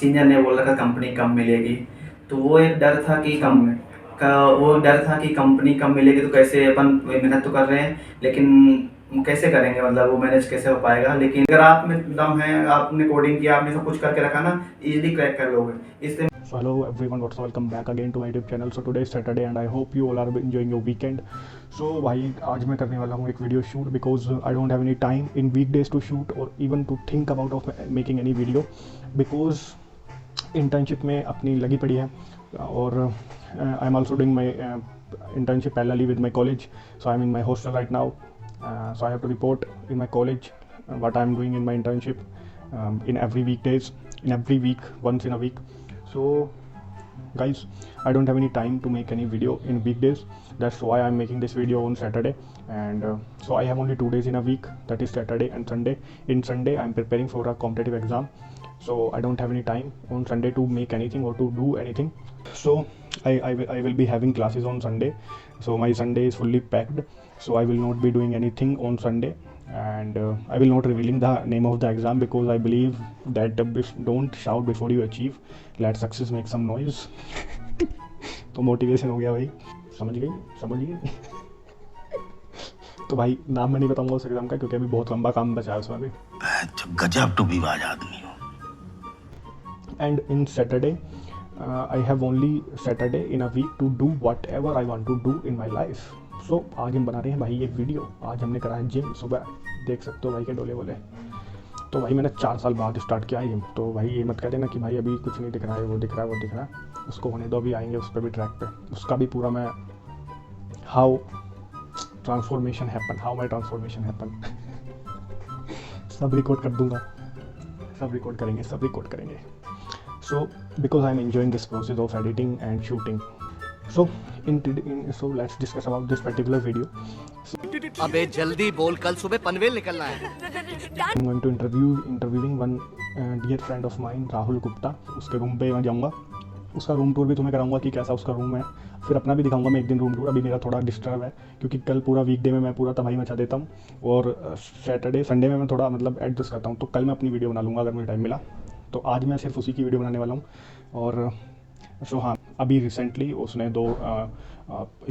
Senior ने बोल रखा कंपनी कम मिलेगी, तो वो एक डर था कि कंपनी कम मिलेगी तो कैसे अपन मेहनत तो कर रहे हैं लेकिन कैसे करेंगे, मतलब वो मैनेज कैसे हो पाएगा। लेकिन अगर आप में दम है, आपने कोडिंग किया, आपने सब कुछ करके रखा ना, इजीली क्रैक कर लोगे। इसलिए So hello everyone, what's welcome back again to my YouTube channel. So today is Saturday and I hope you all are enjoying your weekend. So भाई आज मैं करने वाला हूँ एक video shoot because I don't have any time in weekdays to shoot or even to think about of making any video because internship में अपनी लगी पड़ी है और I am also doing my internship parallelly with my college. So I am in my hostel right now. So I have to report in my college what I am doing in my internship in every weekdays, in every week, once in a week. So guys, I don't have any time to make any video in weekdays. That's why I'm making this video on Saturday. And so I have only 2 days in a week, that is Saturday and Sunday. In Sunday I'm preparing for a competitive exam, so I don't have any time on Sunday to make anything or to do anything. So I will be having classes on Sunday, so my Sunday is fully packed, so I will not be doing anything on Sunday. And I will not revealing the name of the exam because I believe that don't shout before you achieve, let success make some noise. तो motivation हो गया भाई, समझ गई तो भाई नाम मैं नहीं बताऊंगा उस एग्जाम का क्योंकि अभी बहुत लंबा काम बचा है उसमें भी। गजब टू बी बाज आदमी हो। And in Saturday I have only Saturday in a week to do whatever I want to do in my life. So आज हम बना रहे हैं भाई एक वीडियो। आज हमने करा है जिम, सुबह देख सकते हो भाई के डोले बोले। तो भाई मैंने 4 साल बाद स्टार्ट किया है जिम, तो भाई ये मत कह देना कि भाई अभी कुछ नहीं दिख रहा है, वो दिख रहा है। उसको होने दो, अभी आएंगे उस पर भी ट्रैक पे, उसका भी पूरा मैं हाउ माई ट्रांसफॉर्मेशन हैपन सब रिकॉर्ड कर दूंगा, सब रिकॉर्ड करेंगे। So because I am enjoying this process of editing and shooting, so let's discuss about this particular video. अबे जल्दी बोल, कल सुबह पनवेल निकलना है। I'm going to interviewing one dear friend of mine, Rahul Gupta. उसके रूम पे मैं जाऊँगा, उसका रूम टूर भी तुम्हें कराऊंगा कि कैसा उसका रूम है, फिर अपना भी दिखाऊंगा मैं एक दिन रूम टूर। अभी मेरा थोड़ा डिस्टर्ब है क्योंकि कल पूरा वीकडे में मैं पूरा तबाही मचा देता हूँ और सैटरडे संडे में मैं थोड़ा मतलब एडजस्ट करता हूँ, तो कल मैं अपनी वीडियो बना लूँगा अगर मुझे टाइम मिला। तो आज मैं सिर्फ उसी की वीडियो बनाने वाला हूँ। और सो हाँ, अभी रिसेंटली उसने 2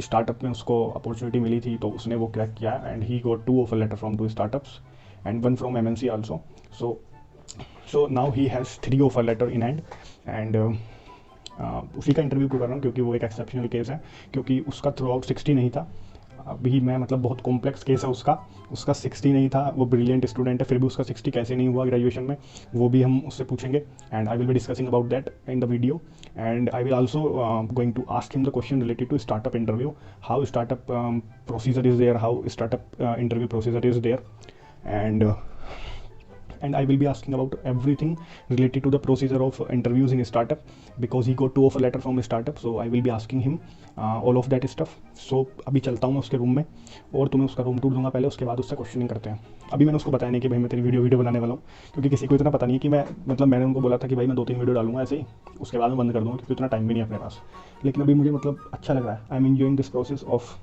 स्टार्टअप में उसको अपॉर्चुनिटी मिली थी, तो उसने वो क्रैक किया and he got 2 offer letter from 2 startups and 1 from MNC also. So now he has 3 offer letter in hand and उसी का इंटरव्यू कर रहा हूँ क्योंकि वो एक एक्सेप्शनल केस है, क्योंकि उसका थ्रू आउट 60 नहीं था। अभी मैं मतलब बहुत कॉम्प्लेक्स केस है उसका 60 नहीं था। वो ब्रिलियंट स्टूडेंट है, फिर भी उसका 60 कैसे नहीं हुआ ग्रेजुएशन में, वो भी हम उससे पूछेंगे and I will be discussing about that in the video. And I will also going to ask him the question related to startup interview, how startup procedure is there, how startup interview procedure is there, and I will be asking about everything related to the procedure of interviews in startup because he got 2 offer letter from startup, so I will be asking him all of that stuff. So अभी चलता हूँ मैं उसके room में और तुम्हें उसका room tour दूंगा पहले, उसके बाद उससे क्वेश्चनिंग करते हैं। अभी मैंने उसको बताया नहीं कि भाई मैं तेरी वीडियो बनाने वाला हूँ, क्योंकि किसी को इतना पता नहीं है कि मैं मतलब मैंने उनको बोला था कि भाई मैं 2-3 वीडियो डालूंगा ऐसे ही, उसके बाद मैं बंद कर दूँगा क्योंकि इतना टाइम भी नहीं है अपने पास। लेकिन अभी मुझे मतलब अच्छा लग रहा है, I am enjoying this process of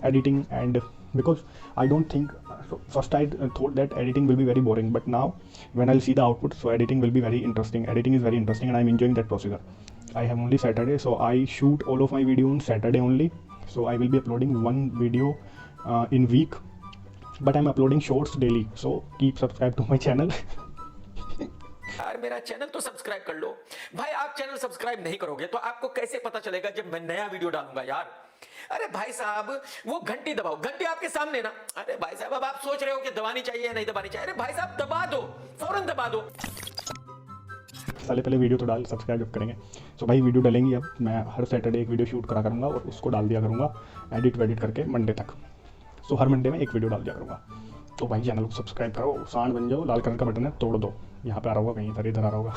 editing, and because I don't think so first I thought that editing will be very boring, but now when I'll see the output, so editing will be very interesting. Editing is very interesting and I'm enjoying that procedure. I have only Saturday, so I shoot all of my video on Saturday only, so I will be uploading 1 video in week, but I'm uploading shorts daily, so keep subscribe to my channel. यार मेरा channel तो subscribe कर लो भाई। आप channel subscribe नहीं करोगे तो आपको कैसे पता चलेगा जब मैं नया वीडियो डालूंगा यार। अरे भाई साहब वो घंटी दबाओ, घंटी आपके सामने ना। अरे भाई साहब अब आप सोच रहे हो कि दबानी चाहिए या नहीं दबानी चाहिए, अरे भाई साहब दबा दो, फौरन दबा दो। साले पहले वीडियो तो डाल, सब्सक्राइब करेंगे। सो भाई वीडियो डालेंगे, अब मैं हर सैटरडे एक वीडियो शूट करा करूँगा और उसको डाल दिया करूँगा एडिट करके मंडे तक। सो हर मंडे में एक वीडियो डाल दिया करूँगा। तो भाई चैनल को सब्सक्राइब करो, सांड बन जाओ, लाल कलर का बटन है तोड़ दो, यहाँ पे आ रहा होगा कहीं इधर आ रहा होगा।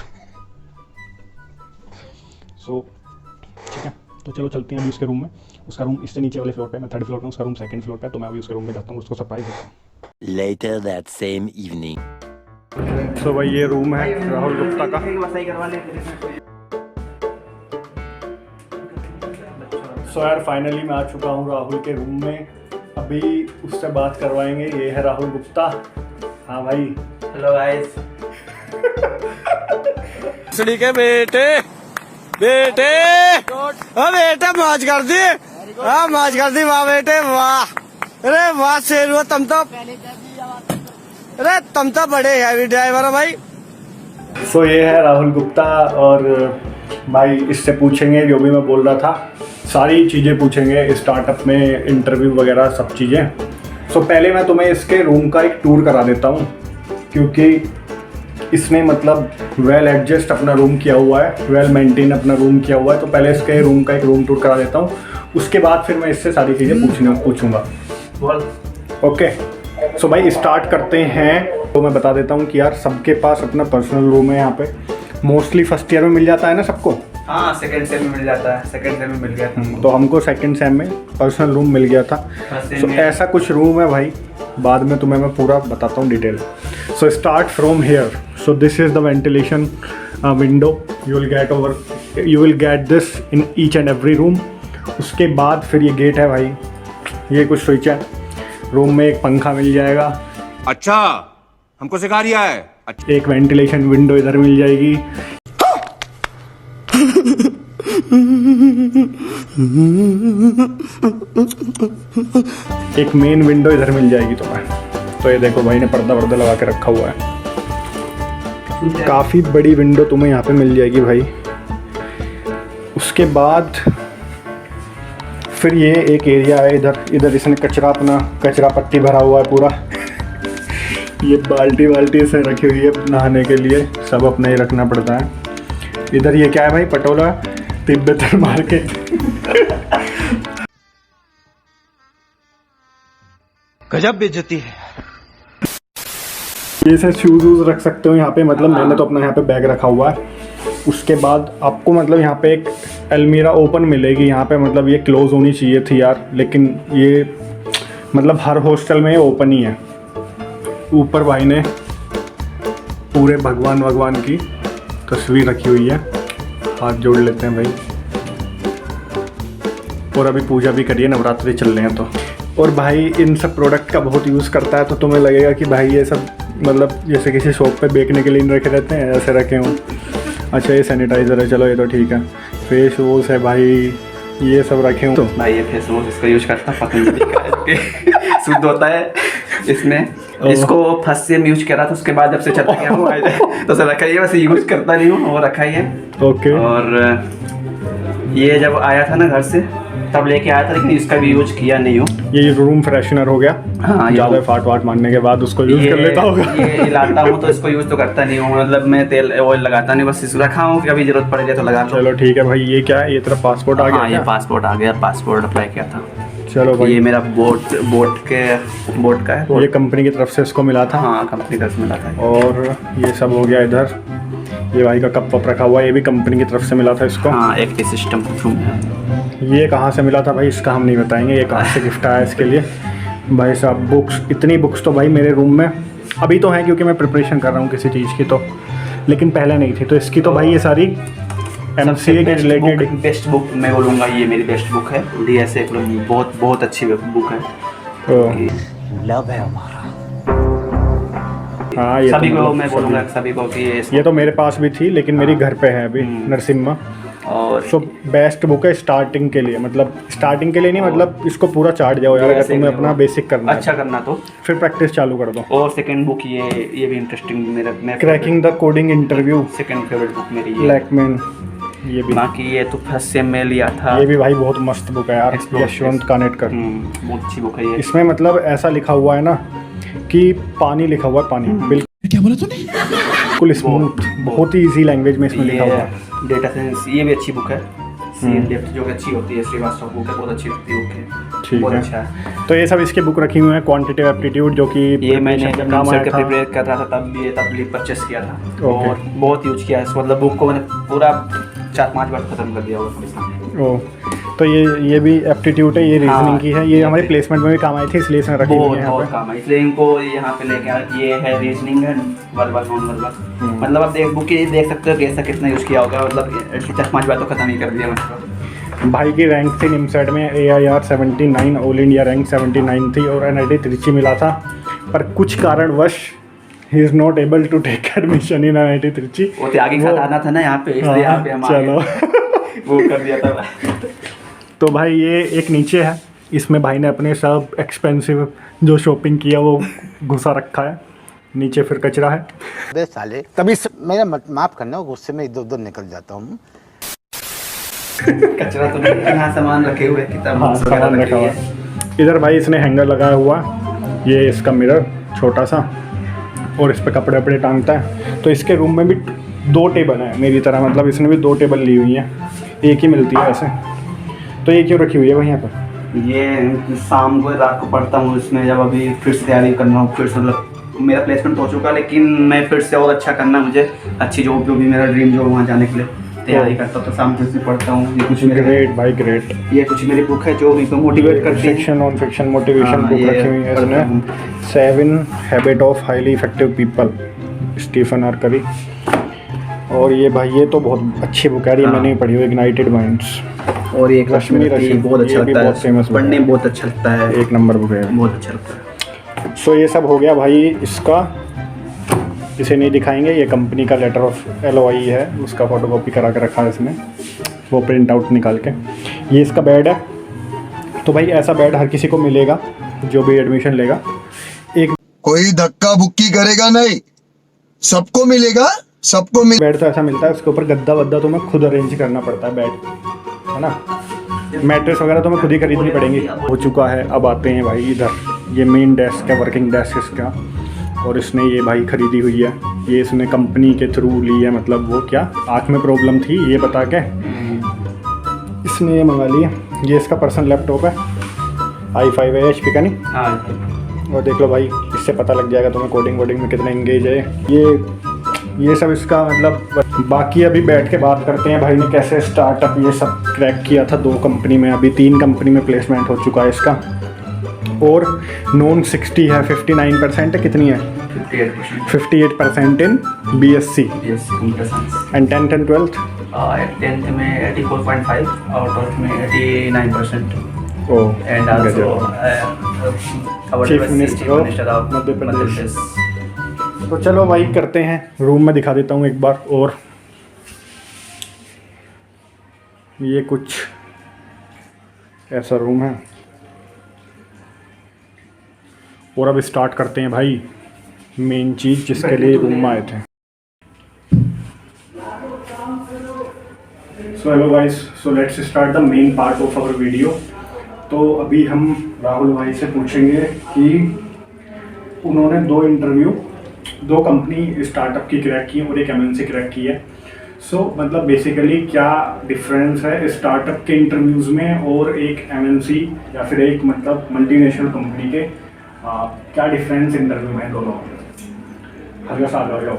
सो ठीक है, तो चलो चलते हैं अभी उसके रूम में। उसका रूम इससे नीचे वाले फ्लोर पे, मैं 3rd फ्लोर पे, उसका रूम 2nd फ्लोर पे, तो मैं अभी उसके रूम में जाता हूँ, उसको सरप्राइज देता हूँ। Later that same evening. तो भाई ये रूम है राहुल गुप्ता का। सो यार फाइनली मैं आ चुका हूँ राहुल के रूम में, अभी उससे बात करवाएंगे। ये है राहुल गुप्ता। हाँ भाई, हेलो गाइस। सड़ी के बेटे बेटे बेटे मौज कर दी, हाँ मौज कर दी, वाह बेटे वाह, अरे वाह शेर हुआ तुम तो, अरे तुम तो बड़े हैवी ड्राइवर हो भाई। सो ये है राहुल गुप्ता, और भाई इससे पूछेंगे जो भी मैं बोल रहा था, सारी चीज़ें पूछेंगे स्टार्टअप में, इंटरव्यू वगैरह सब चीज़ें। सो पहले मैं तुम्हें इसके रूम का एक टूर करा देता हूँ, क्योंकि इसने मतलब वेल एडजस्ट अपना रूम किया हुआ है, वेल मेंटेन अपना रूम किया हुआ है। तो पहले इसके रूम का एक रूम टूर करा देता हूँ, उसके बाद फिर मैं इससे सारी चीज़ें पूछूंगा। ओके सो भाई स्टार्ट करते हैं। तो मैं बता देता हूँ कि यार सबके पास अपना पर्सनल रूम है यहाँ पे, मोस्टली फर्स्ट ईयर में मिल जाता है ना सबको। हाँ सेकंड सेम में मिल जाता है, सेकंड सेम में मिल गया था। तो हमको सेकंड सेम में पर्सनल रूम मिल गया था। सो ऐसा कुछ रूम है भाई, बाद में तुम्हें मैं पूरा बताता हूँ detail. So start from here. So this is the ventilation window, you will get this in each and every room. उसके बाद फिर ये गेट है भाई, ये कुछ स्विच है। रूम में एक पंखा मिल जाएगा। अच्छा हमको सिखा रिया है। अच्छा। एक वेंटिलेशन विंडो इधर मिल जाएगी। एक मेन विंडो इधर मिल जाएगी तुम्हें। तो ये देखो भाई ने पर्दा वर्दा लगा के रखा हुआ है, काफ़ी बड़ी विंडो तुम्हें यहाँ पे मिल जाएगी भाई। उसके बाद फिर ये एक एरिया है, इधर इसने कचरा पट्टी भरा हुआ है पूरा। ये बाल्टी से रखी हुई है नहाने के लिए, सब अपना ही रखना पड़ता है। इधर ये क्या है भाई, पटोला तिब्बतन मार्केट। गजब बेइज्जती है। ये से शूज वूज रख सकते हो यहाँ पे, मतलब मैंने तो अपना यहाँ पे बैग रखा हुआ है। उसके बाद आपको मतलब यहाँ पे एक अलमीरा ओपन मिलेगी यहाँ पे, मतलब ये क्लोज होनी चाहिए थी यार, लेकिन ये मतलब हर हॉस्टल में ओपन ही है। ऊपर भाई ने पूरे भगवान की तस्वीर रखी हुई है, हाथ जोड़ लेते हैं भाई। और अभी पूजा भी करिए, नवरात्रि चल रहे हैं तो। और भाई इन सब प्रोडक्ट का बहुत यूज़ करता है, तो तुम्हें लगेगा कि भाई ये सब मतलब जैसे किसी शॉप पे बेचने के लिए नहीं रखे रहते हैं, ऐसे रखे हों। अच्छा ये सैनिटाइज़र है, चलो ये तो ठीक है। फेस वॉश है भाई, ये सब रखे हों। तो भाई ये फेस वॉश इसका यूज करता है पतंजलि का, शुद्ध होता है इसमें। इसको फर्स्ट सेम यूज करा था, उसके बाद जब से चलता गया वो तो सर रखा ही है, वैसे यूज करता नहीं हूँ, वो रखा ही है। ओके। और ये जब आया था ना घर से तब लेके आया था, लेकिन इसका भी यूज किया नहीं हूँ। ये रूम फ्रेशनर हो गया। हाँ, ज़्यादा फाट मारने के बाद उसको यूज़ कर लेता होगा। ये लाता हूँ तो इसको यूज तो करता नहीं हूँ, मतलब मैं तेल ऑयल लगाता नहीं, बस इसको रखा हूँ, कभी जरूरत पड़ जाए तो लगा लो। चलो ठीक है भाई। ये क्या है, ये तेरा पासपोर्ट आ गया? हाँ ये पासपोर्ट आ गया, पासपोर्ट अप्लाई किया था। चलो भाई। ये मेरा बोट का है, ये कंपनी की तरफ से इसको मिला था। हाँ कंपनी की तरफ से मिला था। और ये सब हो गया इधर, ये भाई का कप वप रखा हुआ है, ये भी कंपनी की तरफ से मिला था इसको। हाँ एक सिस्टम ये कहाँ से मिला था भाई इसका हम नहीं बताएंगे, ये कहाँ से गिफ्ट आया इसके लिए। भाई साहब बुक्स, इतनी बुक्स तो भाई मेरे रूम में अभी तो हैं, क्योंकि मैं प्रिपरेशन कर रहा हूँ किसी चीज़ की, तो लेकिन पहले नहीं थी। तो इसकी तो भाई ये सारी MCA के रिलेटेड बेस्ट बुक मैं बोलूँगा, ये मेरी बेस्ट बुक है। DSA बहुत अच्छी बुक है। लव है हमारा। हाँ ये सभी तो को मैं बोलूँगा, सभी को कि ये तो मेरे पास भी थी, लेकिन मेरी घर पे है अभी नरसिम्हा। और सो बेस्ट बुक है स्टार्टिंग के लिए, मतलब स्टार्टिंग के लिए नहीं, मतलब इसको पूरा चार्ट जाओ यार, अगर तुम्हें अपना बेसिक करना अच्छा है करना तो फिर प्रैक्टिस चालू कर दो। और सेकंड बुक ये भी इंटरेस्टिंग, मेरा cracking the coding interview, second favourite book मेरी ये। लैकमैन, ये भी। बाकी ये तो फर्स्ट सेम में लिया था। ये भी भाई बहुत मस्त बुक है यार, Explore यशवंत कानेटकर। बहुत अच्छी बुक है ये। इसमें मतलब ऐसा लिखा हुआ है ना कि पानी लिखा हुआ है, पानी बिल्कुल, क्या बोला तूने? बिल्कुल स्मूथ, बहुत ही इजी लैंग्वेज में इसमें लिखा हुआ है। डेटा साइंस ये भी अच्छी बुक है। डेप्थ जो अच्छी होती है, श्रीवास्तव बुक है, बहुत अच्छी लगती है बुक है। ठीक बहुत है। अच्छा है। तो ये सब इसके बुक रखी हुई है, क्वांटिटेटिव एप्टीट्यूड, जो कि ये मैंने जब काम आया था। प्रिपेयर कर रहा था तब परचेस किया था। ओके। और बहुत यूज किया है, मतलब बुक को मैंने पूरा 4-5 बार खत्म कर दिया वो। ओ, तो ये भी एप्टीट्यूड है, ये रीजनिंग की है, ये हमारे प्लेसमेंट में भी काम आई थी, इसलिए इसने रखी हुई है यहाँ बहुत पे। काम है, इसलिए इनको यहाँ पे लेके आया। ये है रीजनिंग है, वर्बल नॉन वर्बल, मतलब आप बुक की देख सकते हो कैसा कितना यूज़ किया होगा, मतलब 4-5 बार तो खत्म ही कर दिया मतलब। भाई की रैंक थी निमसेट में AIR 79, ऑल इंडिया रैंक 79 थी, और NIT त्रिची मिला था, पर कुछ कारणवश he is not able to take admission in IIT Trichy. वो त्यागी के साथ आना था ना यहाँ पे, इसलिए यहाँ पे हम आ चलो गए। वो कर दिया था। तो भाई ये एक नीचे है, इसमें भाई ने अपने सब एक्सपेंसिव जो शॉपिंग किया वो घुसा रखा है। नीचे फिर कचरा है। बे साले तभी मेरा माफ करना, गुस्से में इधर उधर निकल जाता हूँ। कचरा तो नहीं, यहाँ सामान रखे हुए, किताब हाँ सामान रखा हुआ है। इधर भाई इसने हैंगर लगाया हुआ, ये इसका मिरर छोटा सा, और इस पर कपड़े वपड़े टांगता है। तो इसके रूम में भी 2 टेबल हैं मेरी तरह, मतलब इसने भी 2 टेबल ली हुई हैं, एक ही मिलती है ऐसे। तो ये क्यों रखी हुई है भाई यहाँ पर? ये शाम को रात को पढ़ता हूँ इसमें, जब अभी फिर से तैयारी करना हो, फिर से मतलब मेरा प्लेसमेंट हो चुका, लेकिन मैं फिर से और अच्छा करना, मुझे अच्छी जॉब जो भी मेरा ड्रीम जॉब वहाँ जाने के लिए तैयारी करता हूँ। तो शाम को इसमें पढ़ता हूँ। ये कुछ मेरे ग्रेट भाई ग्रेट। ये कुछ मेरी बुक है जो भी मोटिवेट करती है। फिक्शन ऑन फिक्शन मोटिवेशन हाँ, बुक ये रखी हुई है पढ़ता हूँ। इसने। 7 habit of highly effective people, Stephen R Covey. और ये भाई ये तो बहुत अच्छी बुक है, ये मैंने पढ़ी हुई, इग्नाइटेड माइंड्स। और ये रश्मि रश्मि, बहुत अच्छा ये भी लगता बहुत फेमस है, पढ़ने में बहुत अच्छा लगता है, एक नंबर बुक है, बहुत अच्छा लगता है। सो ये सब हो गया भाई इसका। इसे नहीं दिखाएंगे, ये कंपनी का लेटर ऑफ LOI है, उसका फोटोकॉपी करा के रखा है इसने, वो प्रिंट आउट निकाल के। ये इसका बेड है। तो भाई ऐसा बेड हर किसी को मिलेगा जो भी एडमिशन लेगा। एक कोई धक्का बुक्की करेगा नहीं, सबको मिलेगा, सबको मिल। बेड तो ऐसा मिलता है, उसके ऊपर गद्दा वद्दा तो मैं खुद अरेंज करना पड़ता है बेड, है ना। मैट्रेस वगैरह तो मैं खुद ही खरीदनी पड़ेंगी। हो चुका है। अब आते हैं भाई इधर, ये मेन डेस्क है, वर्किंग डेस्क इसका। और इसने ये भाई ख़रीदी हुई है, ये इसने कंपनी के थ्रू ली है, मतलब वो क्या आँख में प्रॉब्लम थी ये बता के इसने ये मंगा लिया। ये इसका पर्सनल लैपटॉप है, i5 है, HP का नहीं। हाँ, और देख लो भाई, इससे पता लग जाएगा तुम्हें कोडिंग वोडिंग में कितना एंगेज है। ये सब इसका मतलब। बाकी अभी बैठ के बात करते हैं भाई ने कैसे स्टार्टअप ये सब क्रैक किया था 2 कंपनी में, अभी 3 कंपनी में प्लेसमेंट हो चुका है इसका। और नॉन 60 है, 59% है, कितनी है 58% इन BSc and 10th and 12th। 10th में 84.5 और 12th में 89%। Oh and also chief minister of Madhya Pradesh. तो चलो भाई करते हैं, रूम में दिखा देता हूँ एक बार। और ये कुछ ऐसा रूम है। और अब स्टार्ट करते हैं भाई मेन चीज़ जिसके लिए रूम में आए थे। So hello guys, so let's start the main part of our video. तो अभी हम राहुल भाई से पूछेंगे कि उन्होंने 2 कंपनी स्टार्टअप की क्रैक की और एक MNC क्रैक की है। सो मतलब बेसिकली क्या डिफरेंस है स्टार्टअप के इंटरव्यूज़ में और एक MNC या फिर एक मतलब मल्टीनेशनल कंपनी के, क्या डिफरेंस इंटरव्यू में दोनों? हल्का सा आ जाओ।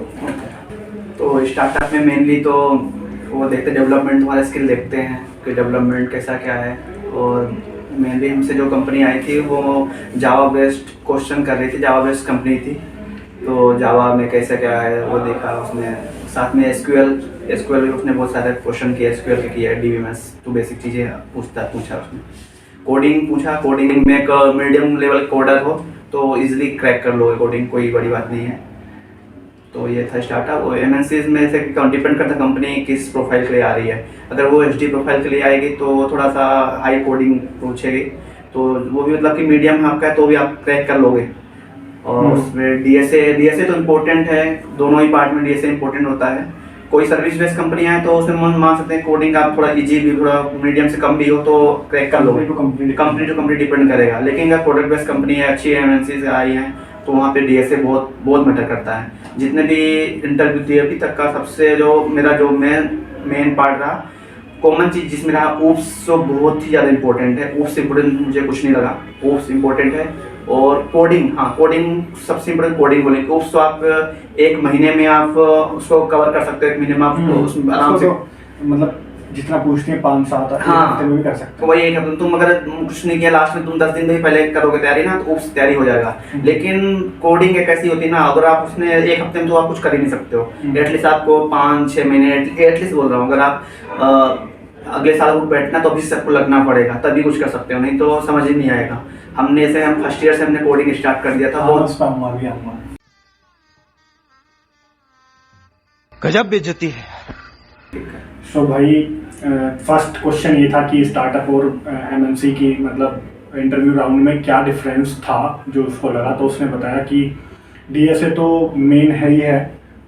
तो स्टार्टअप में मेनली तो वो देखते डेवलपमेंट वाला स्किल देखते हैं कि डेवलपमेंट कैसा क्या है। और मेनली हमसे जो कंपनी आई थी वो जावा बेस्ड क्वेश्चन कर रही थी, जावा बेस्ड कंपनी थी, तो जावा में कैसा क्या है वो देखा उसने। साथ में SQL भी उसने बहुत सारे क्वेश्चन किए, SQL के किया, DBMS तो बेसिक चीज़ें पूछा उसने। कोडिंग पूछा, कोडिंग में एक मीडियम लेवल कोडर हो तो इजीली क्रैक कर लो कोडिंग, कोई बड़ी बात नहीं है। तो ये था स्टार्टअप। और MNCs में से डिपेंड करता कंपनी किस प्रोफाइल के लिए आ रही है। अगर वो HD प्रोफाइल के लिए आएगी तो थोड़ा सा हाई कोडिंग पूछेगी, तो वो भी मतलब कि मीडियम आपका है तो भी आप क्रैक कर लोगे। और उसमें DSA तो इम्पोर्टेंट है, दोनों ही पार्ट में DSA इम्पोर्टेंट होता है। कोई सर्विस बेस्ड कंपनियां हैं तो उसमें मान सकते हैं कोडिंग आप थोड़ा इजी भी, थोड़ा मीडियम से कम भी हो तो क्रैक कर लोगे। कंपनी टू कंपनी डिपेंड करेगा। लेकिन अगर प्रोडक्ट बेस्ड कंपनी है, अच्छी MNCs आई हैं, तो वहाँ पे DSA बहुत मैटर करता है। जितने भी इंटरव्यू दिए अभी तक का सबसे मेरा मेन पार्ट रहा, कॉमन चीज़ जिसमें रहा ऊप्स, तो बहुत ही ज़्यादा इंपॉर्टेंट है। ऊप्स इम्पोर्टेंट मुझे कुछ नहीं लगा, ऊप्स इम्पोर्टेंट है। और कोडिंग, हाँ कोडिंग सबसे इम्पोर्टेंट कोडिंग बोलेंगे। ऊप्स तो आप 1 महीने में आप उसको कवर कर सकते हो, 1 महीने में आप उसमें आराम से मतलब जितना पूछते हैं 5-7 हाँ में भी कर सकते तो वही एक हफ्ते। तुम अगर कुछ नहीं किया लास्ट में, तुम 10 दिन भी पहले करोगे तैयारी ना, तो उस तैयारी हो जाएगा। लेकिन कोडिंग एक ऐसी होती है ना, अगर आप उसने 1 हफ्ते में तो आप कुछ कर ही नहीं सकते हो। एटलीस्ट आपको 5-6 महीने, एटलीस्ट बोल रहा हूँ, अगर आप अगले साल बैठना तो अभी से आपको लगना पड़ेगा, तभी कुछ कर सकते हो, नहीं तो समझ ही नहीं आएगा। हम फर्स्ट ईयर से हमने कोडिंग स्टार्ट कर दिया था। बहुत गजब बेइज्जती है। सो भाई फर्स्ट क्वेश्चन ये था कि स्टार्टअप और एमएनसी की मतलब इंटरव्यू राउंड में क्या डिफरेंस था जो उसको लगा। तो उसने बताया कि डीएसए तो मेन है ही है,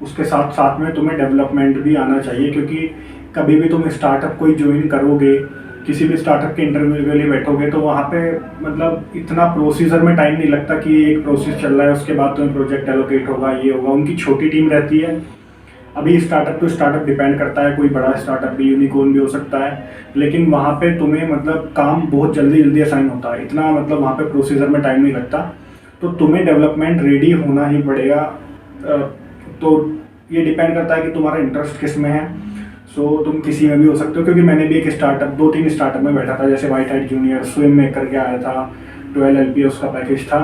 उसके साथ साथ में तुम्हें डेवलपमेंट भी आना चाहिए, क्योंकि कभी भी तुम स्टार्टअप कोई ज्वाइन करोगे, किसी भी स्टार्टअप के इंटरव्यू के लिए बैठोगे तो वहाँ पे मतलब इतना प्रोसीजर में टाइम नहीं लगता कि एक प्रोसेस चल रहा है उसके बाद तुम्हें प्रोजेक्ट एलोकेट होगा, ये होगा। उनकी छोटी टीम रहती है। अभी स्टार्टअप टू स्टार्टअप डिपेंड करता है, कोई बड़ा स्टार्टअप भी यूनिकॉर्न भी हो सकता है, लेकिन वहाँ पे तुम्हें मतलब काम बहुत जल्दी जल्दी असाइन होता है, इतना मतलब वहाँ पे प्रोसीजर में टाइम नहीं लगता। तो तुम्हें डेवलपमेंट रेडी होना ही पड़ेगा। तो ये डिपेंड करता है कि तुम्हारा इंटरेस्ट किस में है। सो तुम किसी में भी हो सकते हो, क्योंकि मैंने भी एक स्टार्टअप 2-3 स्टार्टअप में बैठा था, जैसे वाइट हाइट जूनियर, स्विम में करके आया था, 12 LPA उसका पैकेज था।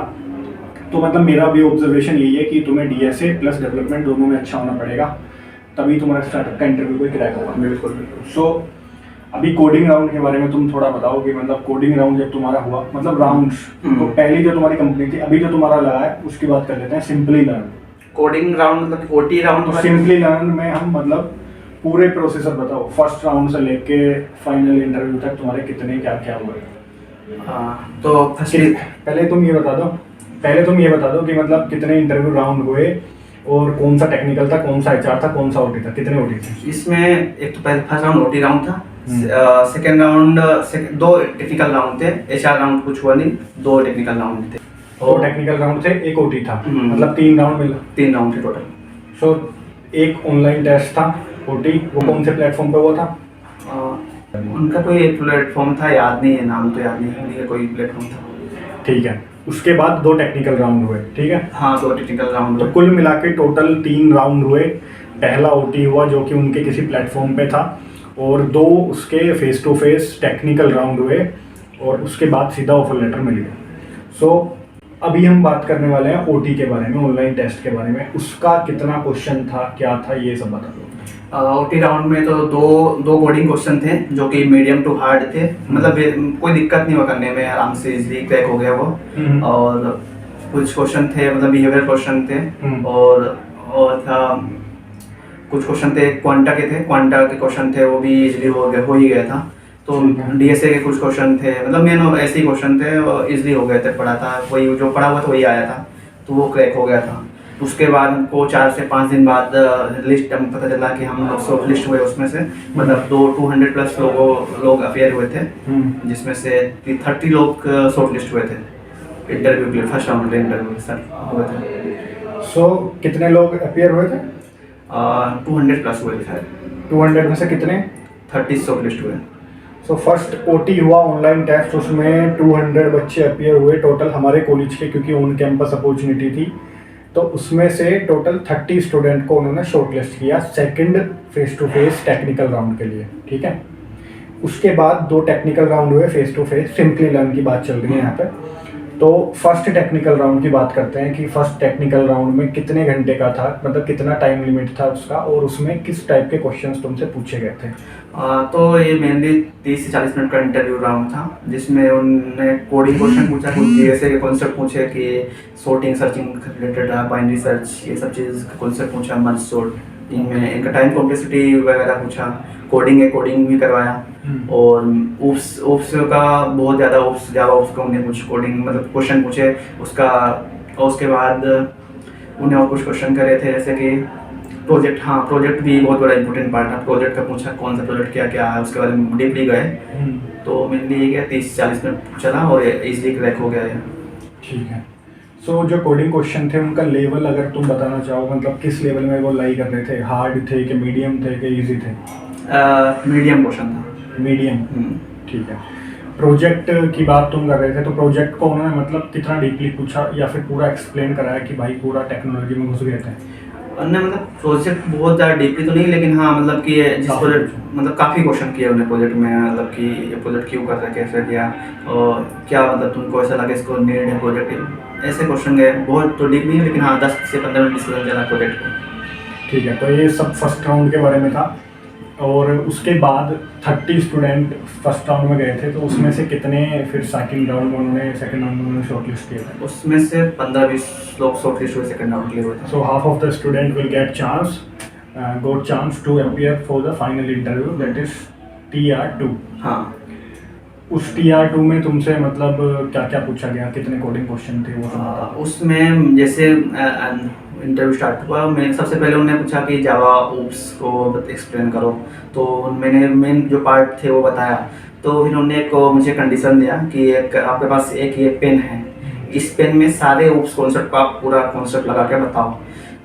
तो मतलब मेरा भी ऑब्जर्वेशन यही है कि तुम्हें डीएसए प्लस डेवलपमेंट दोनों में अच्छा होना पड़ेगा, तभी तुम्हारा स्टार्टअप का इंटरव्यू कोई क्रैक होगा। बिल्कुल बिल्कुल। सो अभी कोडिंग राउंड के बारे में तुम थोड़ा बताओ कि मतलब कोडिंग राउंड जब तुम्हारा हुआ, मतलब राउंड्स, तो पहली जो तुम्हारी कंपनी थी, अभी जो तुम्हारा लगा है उसकी बात कर लेते हैं। सिंपली लर्न कोडिंग राउंड मतलब ओटी राउंड। तो सिंपली लर्न में हम मतलब पूरे प्रोसेसर बताओ, फर्स्ट राउंड से लेके फाइनल इंटरव्यू तक तुम्हारे कितने क्या क्या हुए। तो फर्स्टली पहले तुम ये बता दो कि मतलब कितने इंटरव्यू राउंड हुए और कौन सा टेक्निकल था, कौन सा एचआर था, कौन सा ओटी था, कितने ओटी थे। इसमें एक तो पहले फर्स्ट राउंड ओटी राउंड था, सेकेंड राउंड 2 टेक्निकल राउंड थे, एचआर राउंड कुछ हुआ नहीं, 2 टेक्निकल राउंड थे। 2 टेक्निकल राउंड थे, 1 ओटी था, मतलब 3 राउंड मिला। 3 राउंड थे टोटल। सो एक ऑनलाइन टेस्ट था ओटी, वो कौन से प्लेटफॉर्म पे हुआ था। उनका कोई प्लेटफॉर्म था, याद नहीं है, नाम तो याद नहीं है, कोई प्लेटफॉर्म था। ठीक है, उसके बाद 2 टेक्निकल राउंड हुए। ठीक है, हाँ 2 टेक्निकल राउंड। तो कुल मिला के टोटल 3 राउंड हुए। पहला ओटी हुआ जो कि उनके किसी प्लेटफॉर्म पे था, और 2 उसके face to face technical round हुए, और उसके बाद सीधा ऑफर लेटर मिल गया। सो अभी हम बात करने वाले हैं ओटी के बारे में, ऑनलाइन टेस्ट के बारे में। उसका कितना क्वेश्चन था, क्या था, ये सब बता दो। ओटी राउंड में तो दो कोडिंग क्वेश्चन थे जो कि मीडियम टू हार्ड थे, मतलब कोई दिक्कत नहीं हुआ करने में, आराम से इजीली क्रैक हो गया वो। और कुछ क्वेश्चन थे मतलब बिहेवियर क्वेश्चन थे, और था कुछ क्वेश्चन थे क्वांटा के क्वेश्चन थे, वो भी इजीली हो ही गया था। तो डीएसए के कुछ क्वेश्चन थे, मतलब मेन ऐसे ही क्वेश्चन थे और इजीली हो गए थे, पढ़ा था वही, जो पढ़ा हुआ था वही आया था, तो वो क्रैक हो गया था। उसके बाद हमको 4 से 5 दिन बाद लिस्ट पता चला कि हम लोग शॉर्ट लिस्ट हुए, उसमें से मतलब 200 प्लस लोग अपेयर हुए थे, जिसमें से 30 लोग शॉर्ट लिस्ट हुए थे इंटरव्यू के लिए, फर्स्ट राउंड के इंटरव्यू सर हुए थे। सो कितने लोग अपेयर हुए थे। 200 प्लस हुए थे शायद। 200 में से कितने 30 शॉर्ट लिस्ट हुए। सो फर्स्ट ओटी हुआ ऑनलाइन टेस्ट, उसमें 200 बच्चे अपियर हुए टोटल हमारे कॉलेज के, क्योंकि ऑन कैंपस अपॉर्चुनिटी थी। तो उसमें से टोटल 30 स्टूडेंट को उन्होंने शॉर्टलिस्ट किया second face to face technical round के लिए। ठीक है, उसके बाद 2 टेक्निकल राउंड हुए face to face. Simplilearn की बात चल रही है यहाँ पे। तो फर्स्ट टेक्निकल राउंड की बात करते हैं कि फर्स्ट टेक्निकल राउंड में कितने घंटे का था, मतलब कितना टाइम लिमिट था उसका, और उसमें किस टाइप के क्वेश्चंस तुमसे पूछे गए थे। तो ये मेनली 30 से 40 मिनट का इंटरव्यू राउंड था, जिसमें उन्होंने कोडिंग क्वेश्चन पूछा, कुछ डीएसए के कॉन्सेप्ट पूछे कि sorting searching related binary search, ये सब चीज़ का कॉन्सेप्ट पूछा, मर्ज सॉर्ट, इनमें इनका टाइम कॉम्प्लेक्सिटी वगैरह पूछा, कोडिंग भी करवाया, और ओप्स का बहुत ज़्यादा जावा ओप्स का उन्हें कुछ कोडिंग मतलब क्वेश्चन पूछे उसका। और उसके बाद उन्हें और कुछ क्वेश्चन करे थे, जैसे कि प्रोजेक्ट भी बहुत बड़ा इंपॉर्टेंट पार्ट था, प्रोजेक्ट का पूछा, कौन सा प्रोजेक्ट क्या क्या है, उसके बारे में डीपली गए। तो मेनली ये गया 30 से 40 मिनट चला और इजीली क्रैक हो गया है। ठीक है, सो जो कोडिंग क्वेश्चन थे उनका लेवल अगर तुम बताना चाहो, मतलब किस लेवल में वो लाई कर रहे थे, हार्ड थे कि मीडियम थे कि इजी थे। मीडियम क्वेश्चन था। मीडियम, ठीक है। प्रोजेक्ट की बात तुम कर रहे थे, तो प्रोजेक्ट को उन्होंने मतलब कितना डीपली पूछा या फिर पूरा एक्सप्लेन कराया कि भाई पूरा टेक्नोलॉजी में घुस गए थे। उन्होंने मतलब प्रोजेक्ट बहुत ज़्यादा डीपली तो नहीं, लेकिन हाँ मतलब कि जिस प्रोजेक्ट मतलब काफ़ी क्वेश्चन किए उन्हें प्रोजेक्ट में, मतलब कि ये प्रोजेक्ट क्यों कर रहे, कैसे किया, और क्या मतलब तुमको ऐसा लगे इसको नीड है प्रोजेक्ट, ऐसे क्वेश्चन गए। बहुत तो डीप नहीं है, लेकिन हाँ 10 से 15 मिनट डिस्कशन चला प्रोजेक्ट को। ठीक है, तो ये सब फर्स्ट राउंड के बारे में था। और उसके बाद 30 स्टूडेंट फर्स्ट राउंड में गए थे, तो उसमें से कितने फिर सेकंड राउंड में उन्होंने शॉर्टलिस्ट किया था। उसमें से 15-20 लोग शॉर्टलिस्ट हुए सेकंड राउंड के लिए हुए थे। So half of the student will get chance got chance to appear for the final interview, that is TR2. हाँ, उस TR2 में तुमसे मतलब क्या क्या पूछा गया, कितने कोडिंग क्वेश्चन थे वो सब बताओ। उसमें जैसे इंटरव्यू स्टार्ट हुआ, मैं सबसे पहले उन्होंने पूछा कि जावा ओप्स को एक्सप्लेन करो, तो मैंने मेन जो पार्ट थे वो बताया। तो फिर उन्होंने को मुझे कंडीशन दिया कि एक आपके पास एक ये पेन है, इस पेन में सारे ओप्स कॉन्सेप्ट को आप पूरा कॉन्सेप्ट लगा के बताओ।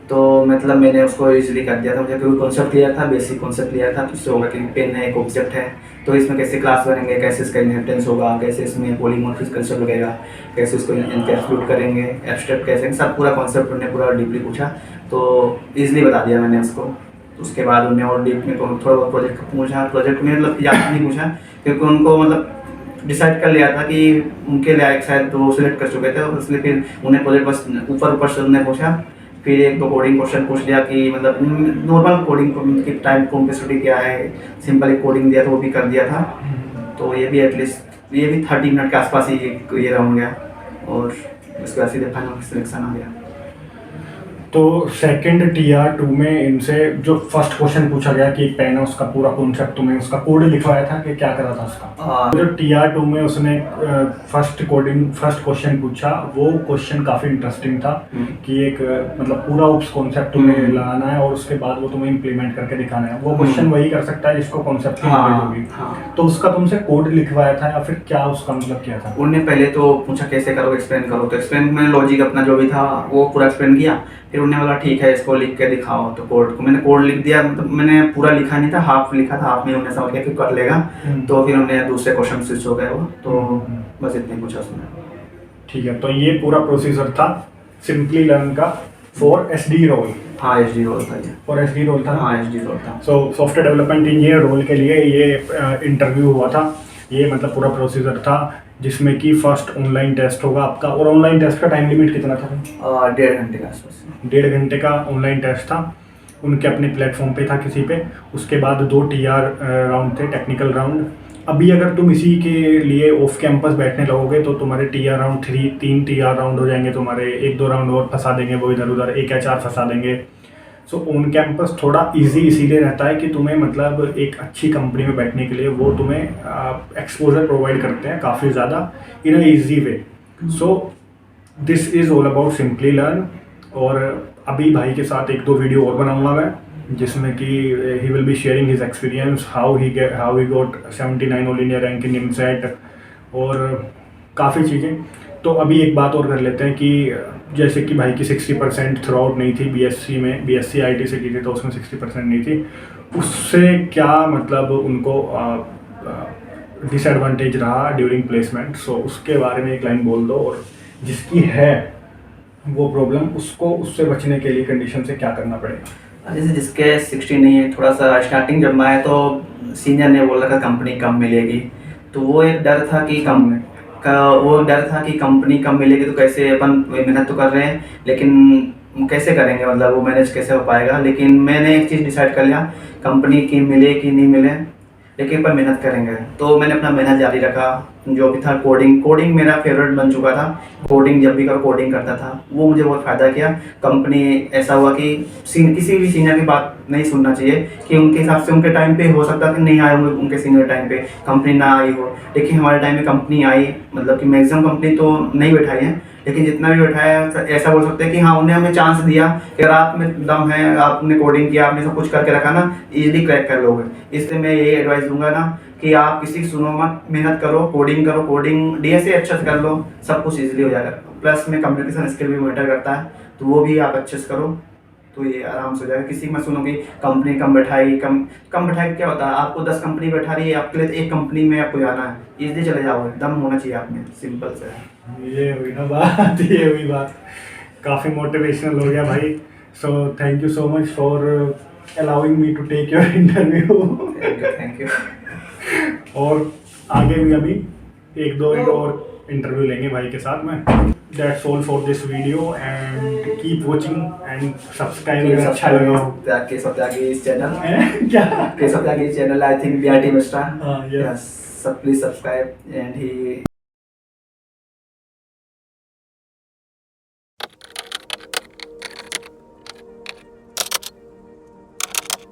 तो मतलब मैंने उसको इजीली कर दिया था, मुझे कोई कॉन्सेप्ट क्लियर था, बेसिक कॉन्सेप्ट क्लियर था, तो उससे होगा कि पेन है एक ऑब्जेक्ट है, तो इसमें कैसे क्लास बनेंगे, कैसे इसका इनहेरिटेंस होगा, कैसे इसमें पॉलीमॉर्फिक कंसेप्ट लगेगा, कैसे इसको एनकैप्सुलेट करेंगे, एब्स्ट्रैक्ट कैसे, सब पूरा कॉन्सेप्ट उन्होंने पूरा डीपली पूछा, तो ईजिली बता दिया मैंने उसको। उसके बाद उन्हें और डीप में थोड़ा बहुत प्रोजेक्ट पूछा, प्रोजेक्ट में मतलब ज़्यादा नहीं पूछा, क्योंकि उनको मतलब डिसाइड कर लिया था कि उनके लायक शायद वो सिलेक्ट कर चुके थे, इसलिए फिर उन्हें प्रोजेक्ट बस ऊपर से उन्होंने पूछा। फिर एक दो कोडिंग क्वेश्चन पूछ लिया कि मतलब नॉर्मल कोडिंग की टाइम कॉम्प्लेक्सिटी क्या है, सिंपल एक कोडिंग दिया था वो भी कर दिया था। तो ये भी एटलीस्ट ये भी 30 मिनट के आसपास ही ये राउंड गया, और उसके बाद सीधे फाइनल सिलेक्शन आ गया। तो सेकंड TR2 में इनसे जो फर्स्ट क्वेश्चन पूछा गया कि एक पेन है, उसका पूरा कॉन्सेप्ट तुम्हें उसका कोड लिखवाया था कि क्या करा था उसका? जो TR2 में उसने फर्स्ट क्वेश्चन पूछा, वो क्वेश्चन काफ़ी इंटरेस्टिंग था कि एक मतलब पूरा ओप्स कॉन्सेप्ट तुम्हें लगाना है और उसके बाद वो तुम्हें इम्प्लीमेंट करके दिखाना है। वो क्वेश्चन वही कर सकता है जिसको कॉन्सेप्ट की नॉलेज होगी। तो उसका तुमसे कोड लिखवाया था या फिर क्या उसका मतलब क्या था? उन्होंने पहले तो पूछा कैसे करो, एक्सप्लेन करो, तो एक्सप्लेन में लॉजिक अपना जो भी था वो पूरा एक्सप्लेन किया। फिर उन्होंने बोला ठीक है इसको लिख के दिखाओ, तो कोड को मैंने कोड लिख दिया, मतलब मैंने पूरा लिखा नहीं था, हाफ लिखा था, हाफ में उन्होंने समझ गया कि कर लेगा। तो फिर उन्होंने दूसरे क्वेश्चन स्विच हो गए वो, तो बस इतने पूछा उसने। ठीक है, तो ये पूरा प्रोसीजर था सिंपली लर्न का फॉर SD रोल। हाँ, SD रोल था ये। फॉर SD रोल था। हाँ, SD रोल था। So software development engineer role के लिए ये इंटरव्यू हुआ था। ये मतलब पूरा प्रोसीजर था जिसमें कि फर्स्ट ऑनलाइन टेस्ट होगा आपका, और ऑनलाइन टेस्ट का टाइम लिमिट कितना था? 1.5 घंटे का आसपास। 1.5 घंटे का ऑनलाइन टेस्ट था, उनके अपने प्लेटफॉर्म पे था किसी पे। उसके बाद 2 TR राउंड थे, टेक्निकल राउंड। अभी अगर तुम इसी के लिए ऑफ कैंपस बैठने लगोगे तो तुम्हारे TR राउंड 3 TR राउंड हो जाएंगे तुम्हारे, 1-2 राउंड और फंसा देंगे वो इधर उधर, 1 या 4 फंसा देंगे। सो ऑन कैंपस थोड़ा इजी इसीलिए रहता है कि तुम्हें मतलब एक अच्छी कंपनी में बैठने के लिए वो तुम्हें एक्सपोजर प्रोवाइड करते हैं काफ़ी ज़्यादा in a easy way. So this is all about simply learn. और अभी भाई के साथ 1-2 वीडियो और बनाऊंगा मैं, जिसमें कि he will be sharing his experience, how he got 79 all India rank in IMSET और काफ़ी चीज़ें। तो अभी एक बात और कर लेते हैं कि जैसे कि भाई की 60% थ्रू आउट नहीं थी BSc में, BSc IT से की थी तो उसमें 60% नहीं थी, उससे क्या मतलब उनको डिसएडवांटेज रहा ड्यूरिंग प्लेसमेंट। सो उसके बारे में एक लाइन बोल दो, और जिसकी है वो प्रॉब्लम उसको उससे बचने के लिए कंडीशन से क्या करना पड़ेगा? जैसे जिसके 60 नहीं है, थोड़ा सा स्टार्टिंग जब मैं आया तो सीनियर ने बोला था कंपनी कम मिलेगी, तो वो एक डर था कि कंपनी कम मिलेगी, तो कैसे अपन मेहनत तो कर रहे हैं लेकिन कैसे करेंगे, मतलब वो मैनेज कैसे हो पाएगा। लेकिन मैंने एक चीज़ डिसाइड कर लिया, कंपनी की मिले कि नहीं मिले लेकिन पर मेहनत करेंगे। तो मैंने अपना मेहनत जारी रखा, जो भी था कोडिंग मेरा फेवरेट बन चुका था। कोडिंग जब भी कोडिंग करता था वो मुझे बहुत फ़ायदा किया। कंपनी ऐसा हुआ कि किसी भी सीनियर की बात नहीं सुनना चाहिए कि उनके हिसाब से उनके टाइम पे हो सकता कि नहीं आए होंगे, उनके सीनियर टाइम पे कंपनी ना आई हो, लेकिन हमारे टाइम में कंपनी आई। मतलब कि मैक्सिमम कंपनी तो नहीं बैठाई है, लेकिन जितना भी बैठाया ऐसा बोल सकते हैं कि हाँ उन्हें हमें चांस दिया कि अगर आप में दम है, आपने कोडिंग किया, आपने सब कुछ करके रखा ना, इजीली क्रैक कर लोगे। इसलिए मैं यही एडवाइस दूंगा ना कि आप किसी की सुनो मत, मेहनत करो, कोडिंग DSA अच्छे से कर लो, सब कुछ इजीली हो जाएगा। प्लस में कम्युनिकेशन स्किल भी मैटर करता है, तो वो भी आप अच्छे से करो तो ये आराम से हो जाएगा। किसी में सुनो कि कंपनी कम बैठाई क्या होता है, आपको 10 कंपनी बैठा रही है, आपके लिए तो एक कंपनी में आपको जाना है, इजीली चले जाओगे, दम होना चाहिए आप में, सिंपल से है। ये हुई ना बात, ये हुई बात, काफ़ी मोटिवेशनल हो गया भाई। So thank you so much for allowing me to take your interview. Thank you. और आगे भी अभी 1-2 और इंटरव्यू लेंगे भाई के साथ में। That's all for this video and keep watching and subscribe अगर अच्छा लगा हो। केशव त्यागी चैनल क्या? Keshav Tyagi channel, I think BRT Mr. हाँ, yes. Yes, please subscribe and he